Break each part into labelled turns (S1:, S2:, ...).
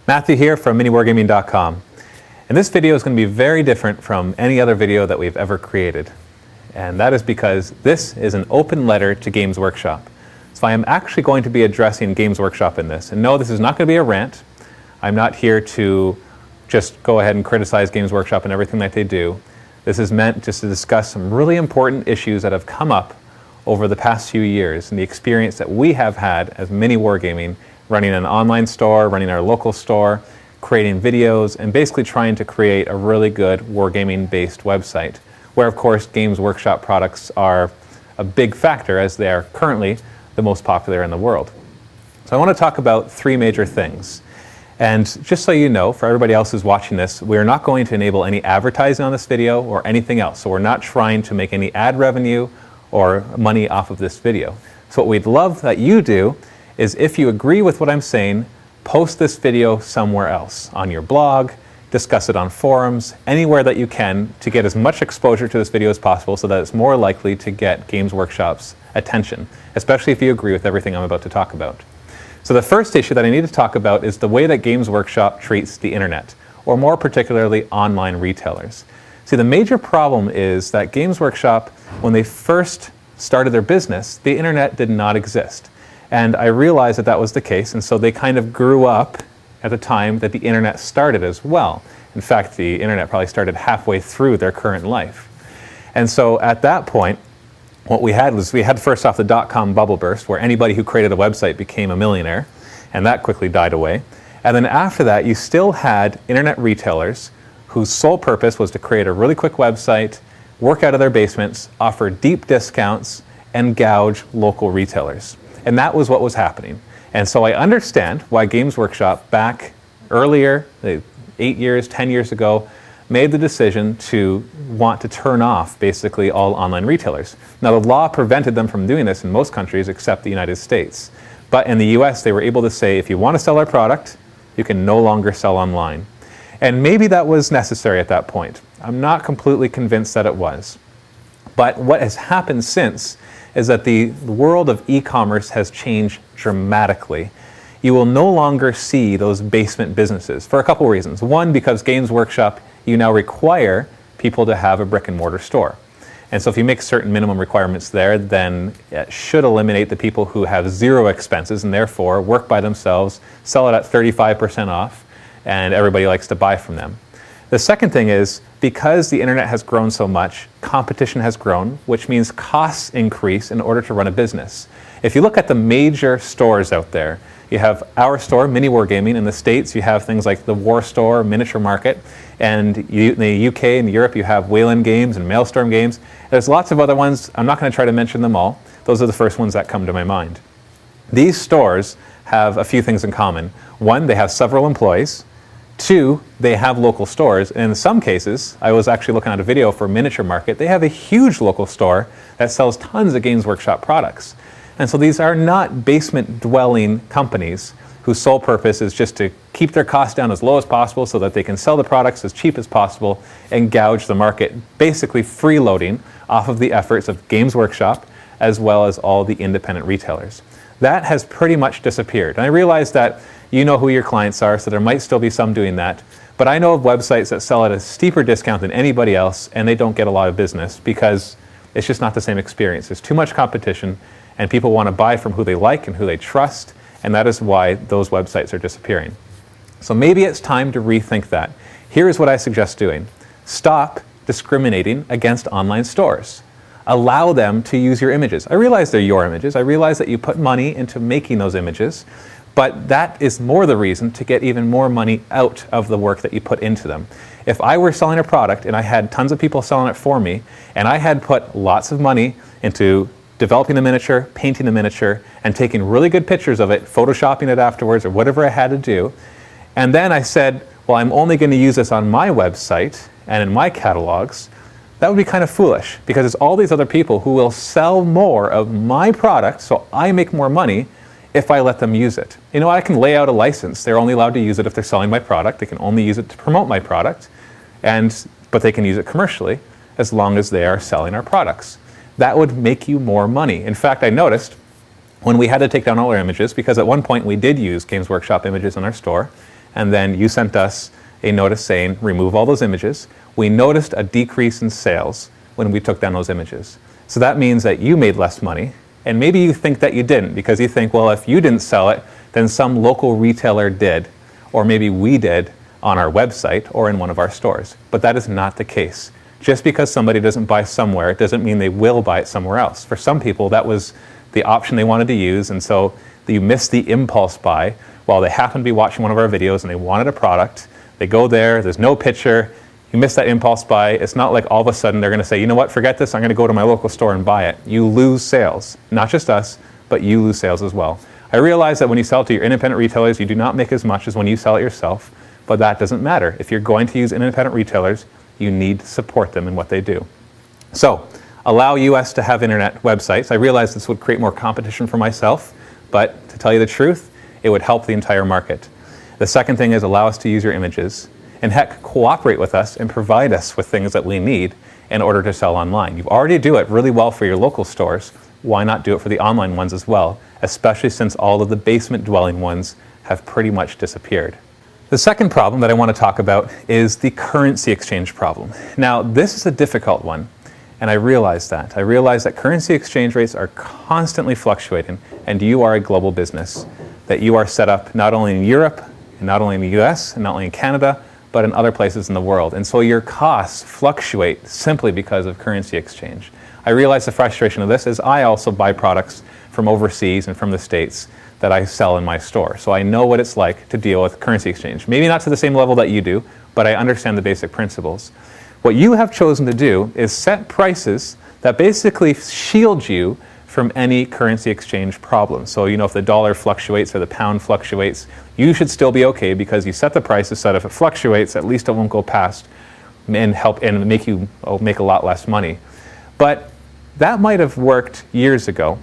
S1: Matthew here from miniwargaming.com. And this video is going to be very different from any other video that we've ever created. And that is because this is an open letter to Games Workshop. So I am actually going to be addressing Games Workshop in this. And no, this is not going to be a rant. I'm not here to just go ahead and criticize Games Workshop and everything that they do. This is meant just to discuss some really important issues that have come up over the past few years and the experience that we have had as Mini Wargaming, running an online store, running our local store, creating videos, and basically trying to create a really good wargaming-based website, where of course Games Workshop products are a big factor as they are currently the most popular in the world. So I want to talk about three major things. And just so you know, for everybody else who's watching this, we're not going to enable any advertising on this video or anything else. So we're not trying to make any ad revenue or money off of this video. So what we'd love that you do is, if you agree with what I'm saying, post this video somewhere else, on your blog, discuss it on forums, anywhere that you can, to get as much exposure to this video as possible so that it's more likely to get Games Workshop's attention, especially if you agree with everything I'm about to talk about. So the first issue that I need to talk about is the way that Games Workshop treats the internet, or more particularly online retailers. See, the major problem is that Games Workshop, when they first started their business, the internet did not exist. And I realized that that was the case, and so they kind of grew up at the time that the internet started as well. In fact, the internet probably started halfway through their current life. And so at that point, what we had was, we had first off the dot-com bubble burst, where anybody who created a website became a millionaire, and that quickly died away. And then after that, you still had internet retailers whose sole purpose was to create a really quick website, work out of their basements, offer deep discounts, and gouge local retailers. And that was what was happening. And so I understand why Games Workshop back earlier, 8 years, 10 years ago, made the decision to want to turn off basically all online retailers. Now, the law prevented them from doing this in most countries except the United States. But in the US, they were able to say, if you want to sell our product, you can no longer sell online. And maybe that was necessary at that point. I'm not completely convinced that it was. But what has happened since is that the world of e-commerce has changed dramatically. You will no longer see those basement businesses for a couple reasons. One, because Games Workshop, you now require people to have a brick and mortar store. And so if you make certain minimum requirements there, then it should eliminate the people who have zero expenses and therefore work by themselves, sell it at 35% off, and everybody likes to buy from them. The second thing is, because the internet has grown so much, competition has grown, which means costs increase in order to run a business. If you look at the major stores out there, you have our store, Mini Wargaming. In the States, you have things like the War Store, Miniature Market, and in the UK and Europe, you have Wayland Games and Maelstrom Games. There's lots of other ones. I'm not going to try to mention them all. Those are the first ones that come to my mind. These stores have a few things in common. One, they have several employees. Two, they have local stores. And in some cases, I was actually looking at a video for Miniature Market. They have a huge local store that sells tons of Games Workshop products. And so these are not basement-dwelling companies whose sole purpose is just to keep their costs down as low as possible so that they can sell the products as cheap as possible and gouge the market, basically freeloading off of the efforts of Games Workshop as well as all the independent retailers. That has pretty much disappeared. And I realize that you know who your clients are, so there might still be some doing that. But I know of websites that sell at a steeper discount than anybody else, and they don't get a lot of business because it's just not the same experience. There's too much competition, and people want to buy from who they like and who they trust, and that is why those websites are disappearing. So maybe it's time to rethink that. Here is what I suggest doing. Stop discriminating against online stores. Allow them to use your images. I realize they're your images. I realize that you put money into making those images, but that is more the reason to get even more money out of the work that you put into them. If I were selling a product and I had tons of people selling it for me, and I had put lots of money into developing the miniature, painting the miniature, and taking really good pictures of it, photoshopping it afterwards, or whatever I had to do, and then I said, well, I'm only going to use this on my website and in my catalogs, that would be kind of foolish, because it's all these other people who will sell more of my product so I make more money if I let them use it. You know, I can lay out a license. They're only allowed to use it if they're selling my product. They can only use it to promote my product, but they can use it commercially as long as they are selling our products. That would make you more money. In fact, I noticed when we had to take down all our images, because at one point we did use Games Workshop images in our store, and then you sent us a notice saying, remove all those images. We noticed a decrease in sales when we took down those images. So that means that you made less money, and maybe you think that you didn't, because you think, well, if you didn't sell it, then some local retailer did, or maybe we did on our website or in one of our stores. But that is not the case. Just because somebody doesn't buy somewhere, it doesn't mean they will buy it somewhere else. For some people, that was the option they wanted to use, and so you missed the impulse buy while they happen to be watching one of our videos and they wanted a product. They go there, there's no picture, you missed that impulse buy. It's not like all of a sudden they're going to say, you know what, forget this, I'm going to go to my local store and buy it. You lose sales. Not just us, but you lose sales as well. I realize that when you sell to your independent retailers, you do not make as much as when you sell it yourself, but that doesn't matter. If you're going to use independent retailers, you need to support them in what they do. So, allow US to have internet websites. I realize this would create more competition for myself, but to tell you the truth, it would help the entire market. The second thing is allow us to use your images, and heck, cooperate with us and provide us with things that we need in order to sell online. You already do it really well for your local stores. Why not do it for the online ones as well, especially since all of the basement dwelling ones have pretty much disappeared. The second problem that I want to talk about is the currency exchange problem. Now, this is a difficult one, and I realize that. I realize that currency exchange rates are constantly fluctuating, and you are a global business, that you are set up not only in Europe, and not only in the US, and not only in Canada, but in other places in the world. And so your costs fluctuate simply because of currency exchange. I realize the frustration of this is I also buy products from overseas and from the States that I sell in my store. So I know what it's like to deal with currency exchange. Maybe not to the same level that you do, but I understand the basic principles. What you have chosen to do is set prices that basically shield you from any currency exchange problem. So, you know, if the dollar fluctuates or the pound fluctuates, you should still be okay because you set the prices so that if it fluctuates, at least it won't go past and help and make you make a lot less money. But that might have worked years ago.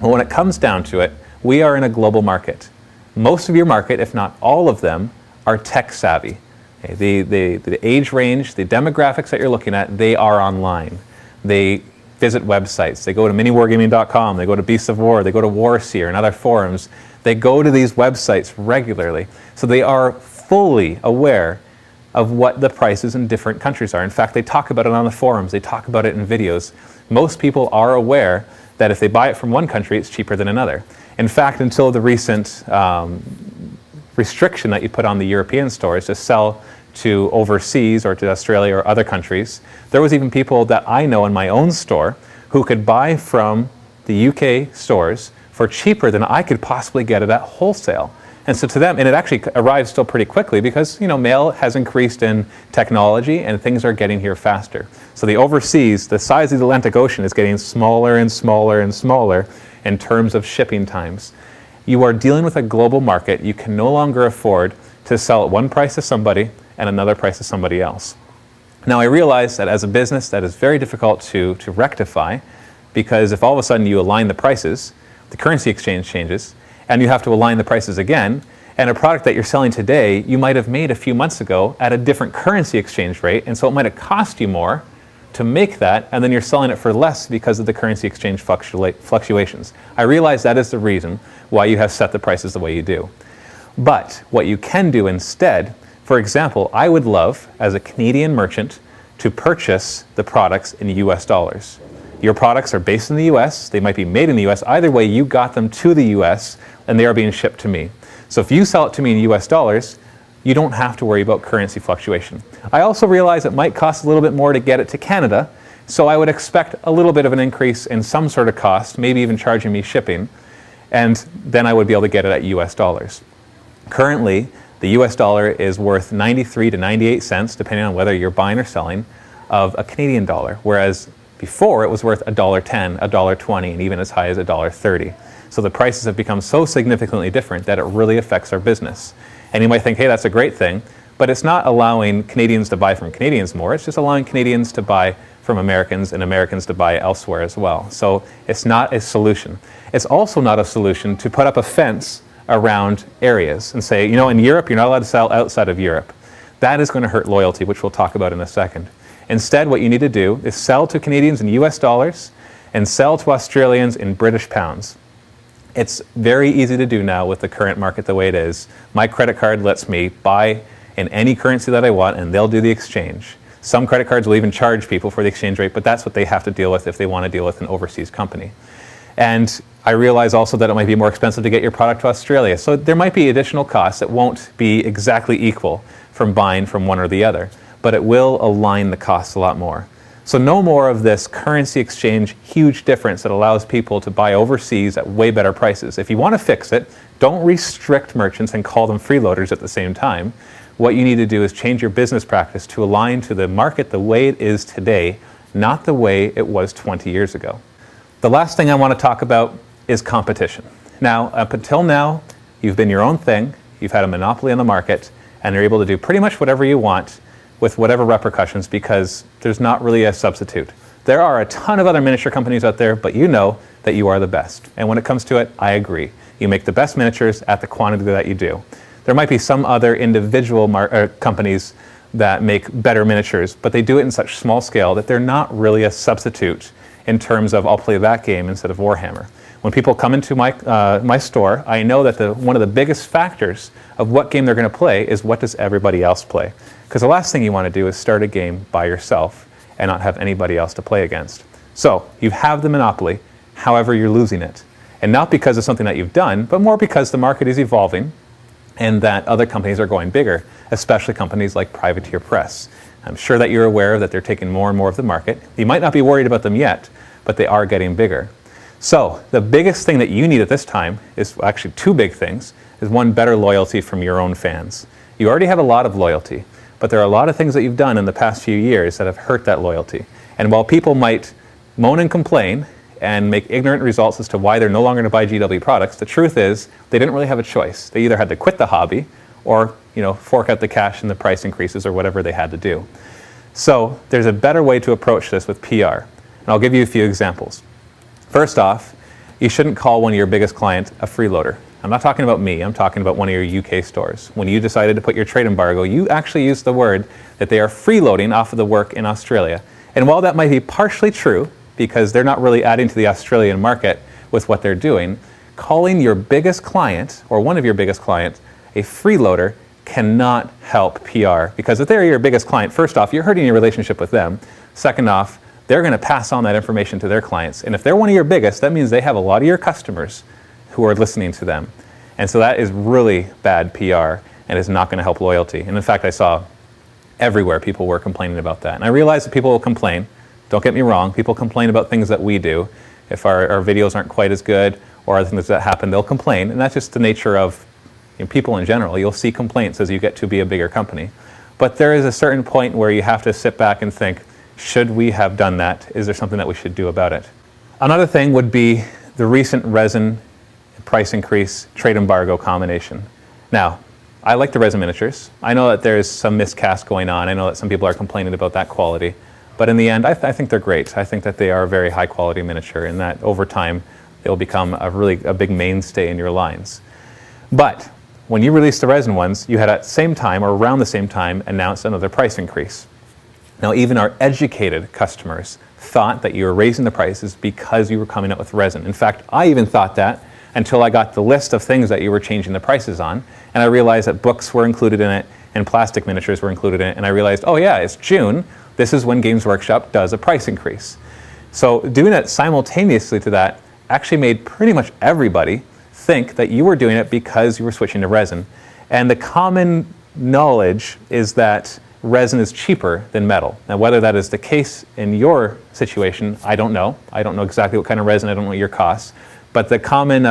S1: But when it comes down to it, we are in a global market. Most of your market, if not all of them, are tech savvy. Okay, the age range, the demographics that you're looking at, they are online. They visit websites. They go to miniwargaming.com, they go to Beasts of War, they go to Warseer and other forums. They go to these websites regularly. So they are fully aware of what the prices in different countries are. In fact, they talk about it on the forums, they talk about it in videos. Most people are aware that if they buy it from one country, it's cheaper than another. In fact, until the recent restriction that you put on the European stores to sell to overseas or to Australia or other countries, there was even people that I know in my own store who could buy from the UK stores for cheaper than I could possibly get it at wholesale. And so to them, and it actually arrives still pretty quickly because, you know, mail has increased in technology and things are getting here faster. So the overseas, the size of the Atlantic Ocean is getting smaller and smaller and smaller in terms of shipping times. You are dealing with a global market. You can no longer afford to sell at one price to somebody and another price to somebody else. Now I realize that as a business that is very difficult to rectify, because if all of a sudden you align the prices, the currency exchange changes, and you have to align the prices again, and a product that you're selling today you might have made a few months ago at a different currency exchange rate, and so it might have cost you more to make that, and then you're selling it for less because of the currency exchange fluctuations. I realize that is the reason why you have set the prices the way you do. But what you can do instead, for example, I would love, as a Canadian merchant, to purchase the products in US dollars. Your products are based in the US, they might be made in the US, either way you got them to the US and they are being shipped to me. So if you sell it to me in US dollars, you don't have to worry about currency fluctuation. I also realize it might cost a little bit more to get it to Canada, so I would expect a little bit of an increase in some sort of cost, maybe even charging me shipping, and then I would be able to get it at US dollars. Currently, the US dollar is worth 93 to 98 cents, depending on whether you're buying or selling, of a Canadian dollar, whereas before it was worth $1.10, $1.20, and even as high as $1.30. So the prices have become so significantly different that it really affects our business. And you might think, hey, that's a great thing, but it's not allowing Canadians to buy from Canadians more, it's just allowing Canadians to buy from Americans and Americans to buy elsewhere as well. So it's not a solution. It's also not a solution to put up a fence around areas and say, you know, in Europe, you're not allowed to sell outside of Europe. That is going to hurt loyalty, which we'll talk about in a second. Instead, what you need to do is sell to Canadians in US dollars and sell to Australians in British pounds. It's very easy to do now with the current market the way it is. My credit card lets me buy in any currency that I want, and they'll do the exchange. Some credit cards will even charge people for the exchange rate, but that's what they have to deal with if they want to deal with an overseas company. And I realize also that it might be more expensive to get your product to Australia. So there might be additional costs that won't be exactly equal from buying from one or the other, but it will align the costs a lot more. So no more of this currency exchange huge difference that allows people to buy overseas at way better prices. If you want to fix it, don't restrict merchants and call them freeloaders at the same time. What you need to do is change your business practice to align to the market the way it is today, not the way it was 20 years ago. The last thing I want to talk about is competition. Now, up until now, you've been your own thing, you've had a monopoly on the market, and you're able to do pretty much whatever you want with whatever repercussions, because there's not really a substitute. There are a ton of other miniature companies out there, but you know that you are the best. And when it comes to it, I agree. You make the best miniatures at the quantity that you do. There might be some other individual companies that make better miniatures, but they do it in such small scale that they're not really a substitute in terms of I'll play that game instead of Warhammer. When people come into my store, I know that one of the biggest factors of what game they're going to play is what does everybody else play. Because the last thing you want to do is start a game by yourself and not have anybody else to play against. So you have the monopoly, however you're losing it. And not because of something that you've done, but more because the market is evolving and that other companies are going bigger, especially companies like Privateer Press. I'm sure that you're aware that they're taking more and more of the market. You might not be worried about them yet, but they are getting bigger. So the biggest thing that you need at this time is actually two big things. Is one, better loyalty from your own fans. You already have a lot of loyalty, but there are a lot of things that you've done in the past few years that have hurt that loyalty. And while people might moan and complain and make ignorant results as to why they're no longer going to buy GW products, the truth is they didn't really have a choice. They either had to quit the hobby or fork out the cash and the price increases or whatever they had to do. So there's a better way to approach this with PR. And I'll give you a few examples. First off, you shouldn't call one of your biggest clients a freeloader. I'm not talking about me, I'm talking about one of your UK stores. When you decided to put your trade embargo, you actually used the word that they are freeloading off of the work in Australia. And while that might be partially true, because they're not really adding to the Australian market with what they're doing, calling your biggest client, or one of your biggest clients, a freeloader cannot help PR. Because if they're your biggest client, first off, you're hurting your relationship with them. Second off, they're going to pass on that information to their clients. And if they're one of your biggest, that means they have a lot of your customers who are listening to them. And so that is really bad PR and is not going to help loyalty. And in fact, I saw everywhere people were complaining about that. And I realize that people will complain. Don't get me wrong, people complain about things that we do. If our videos aren't quite as good or other things that happen, they'll complain. And that's just the nature of people in general. You'll see complaints as you get to be a bigger company. But there is a certain point where you have to sit back and think, should we have done that? Is there something that we should do about it? Another thing would be the recent resin price increase trade embargo combination. Now, I like the resin miniatures. I know that there's some miscast going on. I know that some people are complaining about that quality. But in the end, I think they're great. I think that they are a very high quality miniature and that over time, they'll become a big mainstay in your lines. But when you released the resin ones, you had at the same time or around the same time announced another price increase. Now, even our educated customers thought that you were raising the prices because you were coming out with resin. In fact, I even thought that until I got the list of things that you were changing the prices on, and I realized that books were included in it and plastic miniatures were included in it, and I realized, oh yeah, it's June. This is when Games Workshop does a price increase. So doing it simultaneously to that actually made pretty much everybody think that you were doing it because you were switching to resin. And the common knowledge is that resin is cheaper than metal. Now, whether that is the case in your situation, I don't know. I don't know exactly what kind of resin, I don't know your costs. But the common,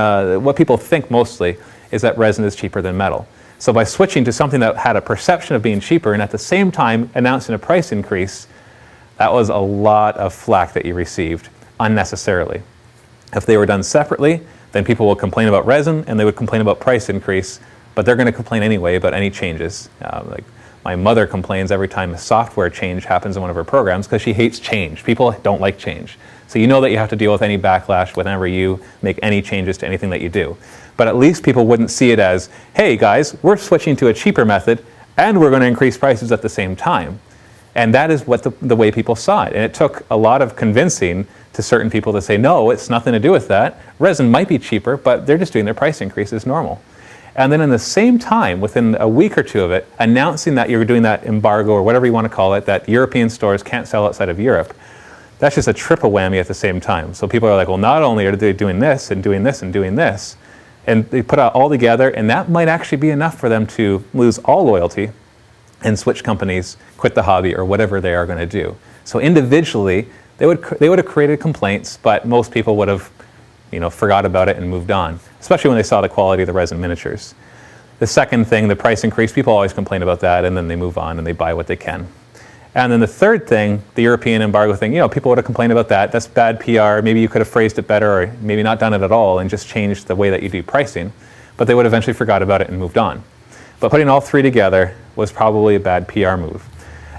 S1: what people think mostly is that resin is cheaper than metal. So by switching to something that had a perception of being cheaper and at the same time announcing a price increase, that was a lot of flack that you received unnecessarily. If they were done separately, then people will complain about resin and they would complain about price increase, but they're going to complain anyway about any changes. Like my mother complains every time a software change happens in one of her programs because she hates change. People don't like change. So you know that you have to deal with any backlash whenever you make any changes to anything that you do. But at least people wouldn't see it as, hey guys, we're switching to a cheaper method and we're going to increase prices at the same time. And that is what the way people saw it. And it took a lot of convincing to certain people to say, no, it's nothing to do with that. Resin might be cheaper, but they're just doing their price increase as normal. And then in the same time, within a week or two of it, announcing that you're doing that embargo or whatever you want to call it, that European stores can't sell outside of Europe, that's just a triple whammy at the same time. So people are like, well, not only are they doing this and doing this and doing this, and they put out all together, and that might actually be enough for them to lose all loyalty and switch companies, quit the hobby, or whatever they are going to do. So individually, they would have created complaints, but most people would have forgot about it and moved on, especially when they saw the quality of the resin miniatures. The second thing, the price increase, people always complain about that, and then they move on and they buy what they can. And then the third thing, the European embargo thing, people would have complained about that. That's bad PR. Maybe you could have phrased it better, or maybe not done it at all and just changed the way that you do pricing. But they would eventually forgot about it and moved on. But putting all three together was probably a bad PR move.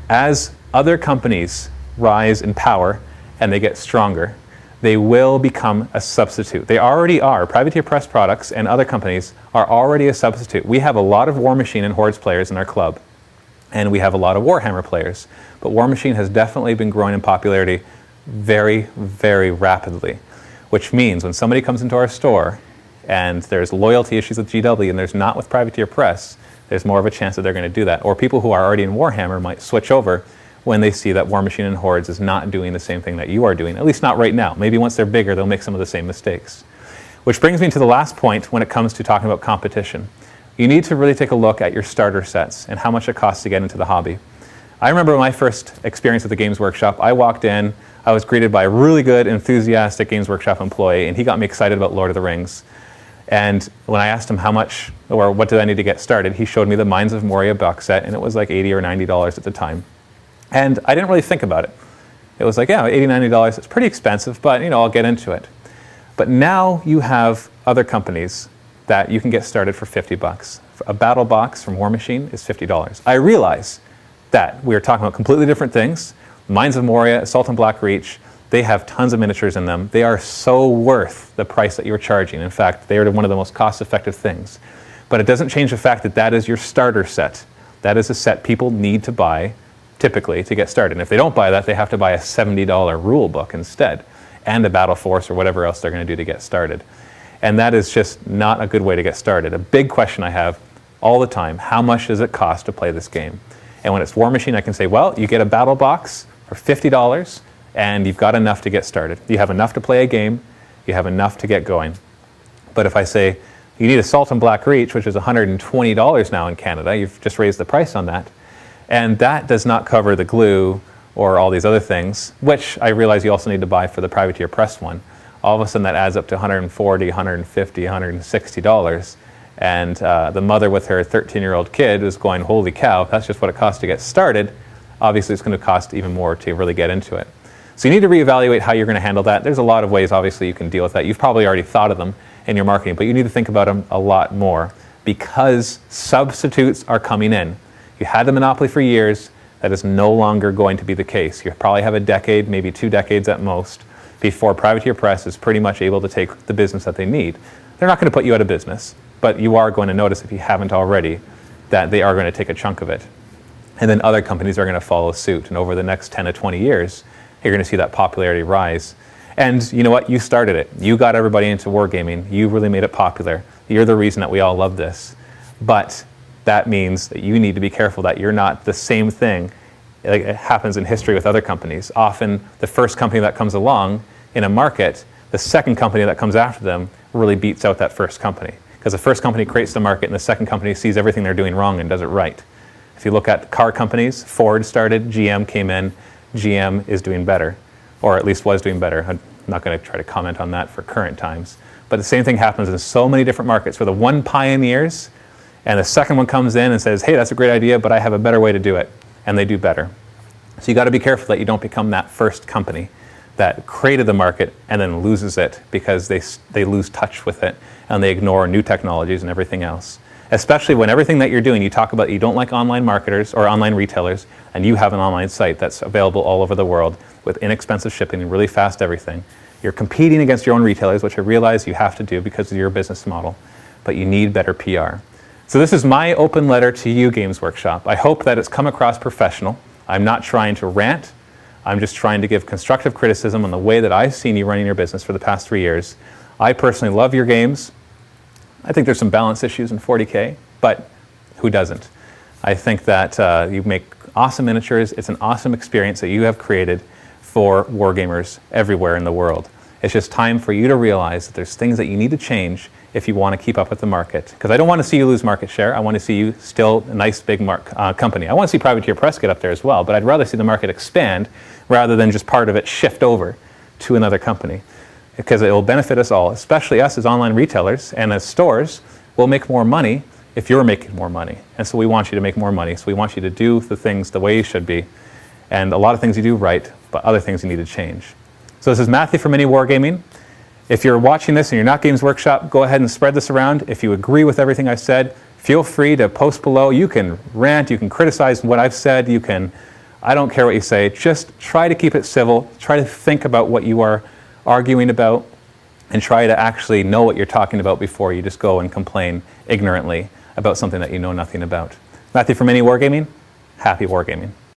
S1: As other companies rise in power and they get stronger, they will become a substitute. They already are. Privateer Press products and other companies are already a substitute. We have a lot of War Machine and Hordes players in our club, and we have a lot of Warhammer players. But War Machine has definitely been growing in popularity very, very rapidly, which means when somebody comes into our store and there's loyalty issues with GW and there's not with Privateer Press, there's more of a chance that they're going to do that. Or people who are already in Warhammer might switch over when they see that War Machine and Hordes is not doing the same thing that you are doing, at least not right now. Maybe once they're bigger, they'll make some of the same mistakes. Which brings me to the last point when it comes to talking about competition. You need to really take a look at your starter sets and how much it costs to get into the hobby. I remember my first experience at the Games Workshop. I walked in, I was greeted by a really good, enthusiastic Games Workshop employee, and he got me excited about Lord of the Rings. And when I asked him how much, or what did I need to get started, he showed me the Mines of Moria box set, and it was like $80 or $90 at the time. And I didn't really think about it. It was like, yeah, $80, $90, it's pretty expensive, but I'll get into it. But now you have other companies that you can get started for $50. A battle box from War Machine is $50. I realize that we are talking about completely different things. Mines of Moria, Assault on Black Reach, they have tons of miniatures in them. They are so worth the price that you're charging. In fact, they are one of the most cost-effective things. But it doesn't change the fact that that is your starter set. That is a set people need to buy, typically, to get started. And if they don't buy that, they have to buy a $70 rule book instead, and a Battle Force or whatever else they're going to do to get started. And that is just not a good way to get started. A big question I have all the time, how much does it cost to play this game? And when it's War Machine, I can say, well, you get a battle box for $50, and you've got enough to get started. You have enough to play a game, you have enough to get going. But if I say, you need Assault on Black Reach, which is $120 now in Canada, you've just raised the price on that, and that does not cover the glue or all these other things, which I realize you also need to buy for the Privateer Press one. All of a sudden that adds up to $140, $150, $160. And the mother with her 13-year-old kid is going, holy cow, that's just what it costs to get started. Obviously, it's going to cost even more to really get into it. So you need to reevaluate how you're going to handle that. There's a lot of ways, obviously, you can deal with that. You've probably already thought of them in your marketing, but you need to think about them a lot more because substitutes are coming in. You had the monopoly for years. That is no longer going to be the case. You probably have a decade, maybe 2 decades at most, before Privateer Press is pretty much able to take the business that they need. They're not going to put you out of business, but you are going to notice, if you haven't already, that they are going to take a chunk of it. And then other companies are going to follow suit. And over the next 10 to 20 years, you're going to see that popularity rise. And you know what? You started it. You got everybody into wargaming. You really made it popular. You're the reason that we all love this. But that means that you need to be careful that you're not the same thing. Like it happens in history with other companies. Often the first company that comes along in a market, the second company that comes after them really beats out that first company. Because the first company creates the market and the second company sees everything they're doing wrong and does it right. If you look at car companies, Ford started, GM came in, GM is doing better, or at least was doing better. I'm not going to try to comment on that for current times. But the same thing happens in so many different markets where the one pioneers and the second one comes in and says, hey, that's a great idea, but I have a better way to do it. And they do better. So you got to be careful that you don't become that first company that created the market and then loses it because they lose touch with it and they ignore new technologies and everything else. Especially when everything that you're doing, you talk about you don't like online marketers or online retailers, and you have an online site that's available all over the world with inexpensive shipping and really fast everything. You're competing against your own retailers, which I realize you have to do because of your business model, but you need better PR. So this is my open letter to you, Games Workshop. I hope that it's come across professional. I'm not trying to rant. I'm just trying to give constructive criticism on the way that I've seen you running your business for the past 3 years. I personally love your games. I think there's some balance issues in 40K, but who doesn't? I think that you make awesome miniatures. It's an awesome experience that you have created for wargamers everywhere in the world. It's just time for you to realize that there's things that you need to change if you want to keep up with the market. Because I don't want to see you lose market share. I want to see you still a nice big company. I want to see Privateer Press get up there as well, but I'd rather see the market expand rather than just part of it shift over to another company. Because it will benefit us all, especially us as online retailers and as stores. We'll make more money if you're making more money. And so we want you to make more money. So we want you to do the things the way you should be. And a lot of things you do right, but other things you need to change. So this is Matthew from Mini Wargaming. If you're watching this and you're not Games Workshop, go ahead and spread this around. If you agree with everything I said, feel free to post below. You can rant, you can criticize what I've said, I don't care what you say. Just try to keep it civil. Try to think about what you are arguing about and try to actually know what you're talking about before you just go and complain ignorantly about something that you know nothing about. Matthew from Mini Wargaming, happy wargaming.